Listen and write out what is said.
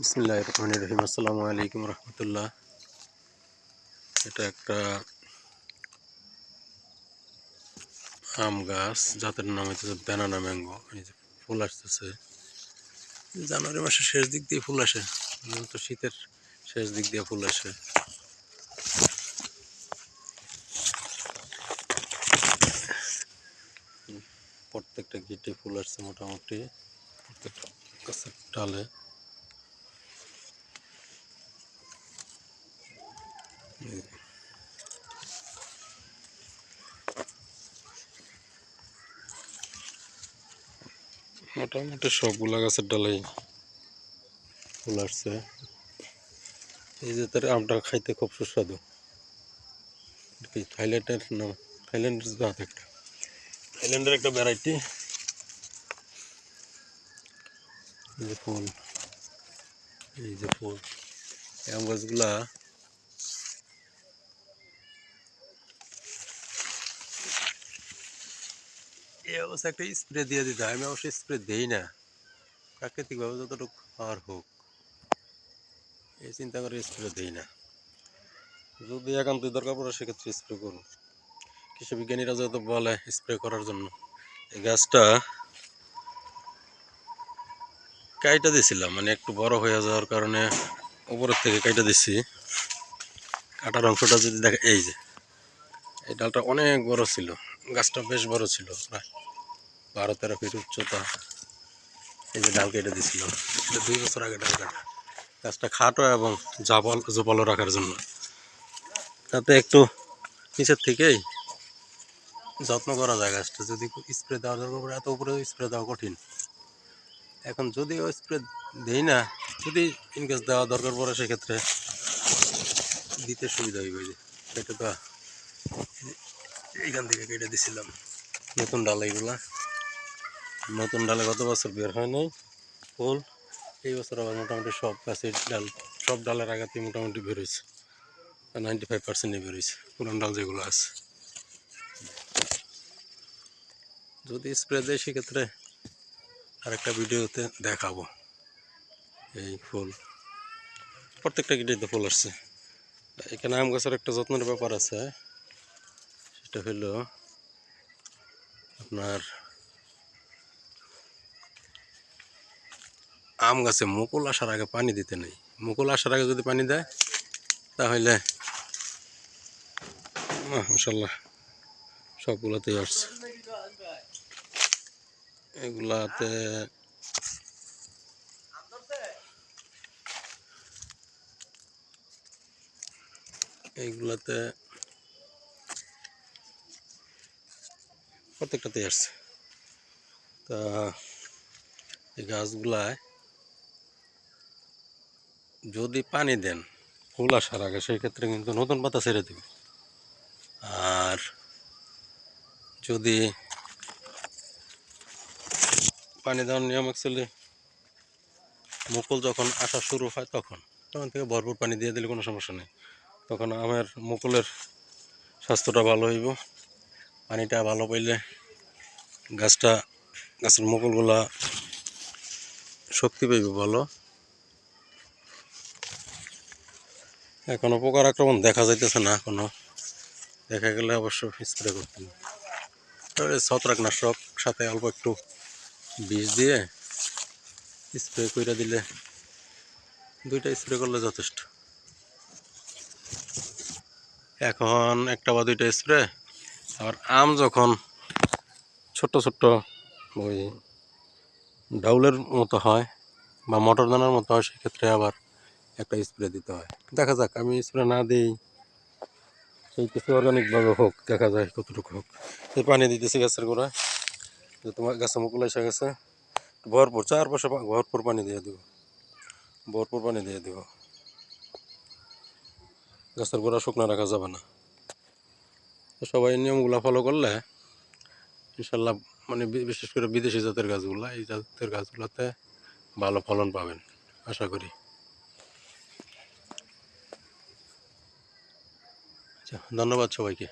বিসমিল্লাহির রহমানির রহিম। আসসালামু আলাইকুম রহমতুল্লাহ। এটা একটা আম গাছ, জাতের নাম হচ্ছে ব্যানানা ম্যাঙ্গো। এই যে ফুল আসতেছে জানুয়ারি মাসের শেষ দিক দিয়ে ফুল আসে, তো শীতের শেষ দিক দিয়ে ফুল আসে। প্রত্যেকটা গিটে ফুল আসছে মোটামুটি, প্রত্যেকটা গাছের ডালে। মোটামুটি সবগুলা গাছের ডালেই ফুল আসছে। এই যে তার আমটা খাইতে খুব সুস্বাদু। থাইল্যান্ডের নাম, থাইল্যান্ডের জাত, একটা থাইল্যান্ডের একটা ভ্যারাইটি। এই যে ফুল, এই যে ফুল, এই আম গাছগুলা এই অবস্থা একটা স্প্রে দিয়ে দিতে হয়। আমি অবশ্যই স্প্রে দেই না, প্রাকৃতিকভাবে যতটুকু আর হোক এই চিন্তা করে স্প্রে দেই না। যদি একান্ত দরকার পড়ে সেক্ষেত্রে স্প্রে করুন। কৃষি বিজ্ঞানীরা যত বলে স্প্রে করার জন্য। এই গাছটা কাইটা দিছিলাম, মানে একটু বড় হয়ে যাওয়ার কারণে উপরের থেকে কাইটা দিছি। কাটার অংশটা যদি দেখে, এই যে এই ডালটা অনেক বড় ছিল, গাছটা বেশ বড় ছিল, প্রায় 12-13 ফিট উচ্চতা। এই যে ডাল কেটে দিছিল, এটা 2 বছর আগে ডাল কাটা। গাছটা খাটো এবং জোপালো রাখার জন্য, তাতে একটু নিচের থেকেই যত্ন করা যায় গাছটা। যদি স্প্রে দেওয়া দরকার পড়ে, এত উপরে স্প্রে দেওয়া কঠিন। এখন যদিও স্প্রে দেই না, যদি ইনকেস দেওয়া দরকার পড়ে সেক্ষেত্রে দিতে সুবিধা হইবে। যে এটা তো এইখান থেকে কেটে দিছিলাম নতুন ডাল। এইগুলা নতুন ডালে গত বছর বের হয় নাই ফুল, এই বছর আবার মোটামুটি সব গাছের ডাল, সব ডালের আগাতে মোটামুটি বেরোইছে, 95% বেরোইছে পুরান ডাল যেগুলো আছে। যদি স্প্রে দেয় সেক্ষেত্রে আরেকটা ভিডিওতে দেখাবো। এই ফুল প্রত্যেকটা গিটেই তো ফুল আসছে। এখানে আম গাছের একটা যত্নের ব্যাপার আছে, সেটা হলো আপনার আম গাছে মুকুল আসার আগে পানি দিতে নেই। মুকুল আসার আগে যদি পানি দেয় তাহলে মাশাআল্লাহ সবগুলোতেই আসছে। এগুলাতে এইগুলাতে প্রত্যেকটাতেই আসছে। তা এই গাছগুলায় যদি পানি দেন ফুল আসার আগে, সেই ক্ষেত্রে কিন্তু নতুন পাতা ছেড়ে দেবে। আর যদি পানি দেওয়ার নিয়ম অ্যাকচুয়ালি মুকুল যখন আসা শুরু হয় তখন তখন থেকে ভরপুর পানি দিয়ে দিলে কোনো সমস্যা নেই। তখন আমের মুকুলের স্বাস্থ্যটা ভালো হইব। পানিটা ভালো পাইলে গাছের মুকুলগুলা শক্তি পাইব ভালো। এখনো পোকার আক্রমণ দেখা যাইতেছে না, কোনো দেখা গেলে অবশ্য স্প্রে করতে হবে। তবে ছত্রাকনাশক সাথে অল্প একটু বিষ দিয়ে স্প্রে করে দিলে, 2টা স্প্রে করলে যথেষ্ট। এখন 1 বা 2টা স্প্রে। আবার আম যখন ছোট্ট ছোট্ট ওই ডাউলের মতো হয় বা মটর দানার মতো হয়, সেক্ষেত্রে আবার একটা স্প্রে দিতে হয়। দেখা যাক, আমি স্প্রে না দিই, সেই কিছু অর্গানিকভাবে হোক, দেখা যায় কতটুকু হোক। এই পানি দিতেছি গাছের গোড়ায়, যে তোমার গাছে মুকুল এসে গেছে, ভরপুর চারপাশে ভরপুর পানি দিয়ে দেবো, ভরপুর পানি দিয়ে দেব। গাছের গোড়া শুকনো রাখা যাবে না। সবাই নিয়মগুলো ফলো করলে ইনশাল্লাহ, মানে বিশেষ করে বিদেশি জাতের গাছগুলো, এই জাতের গাছগুলোতে ভালো ফলন পাবেন আশা করি। আচ্ছা, ধন্যবাদ সবাইকে।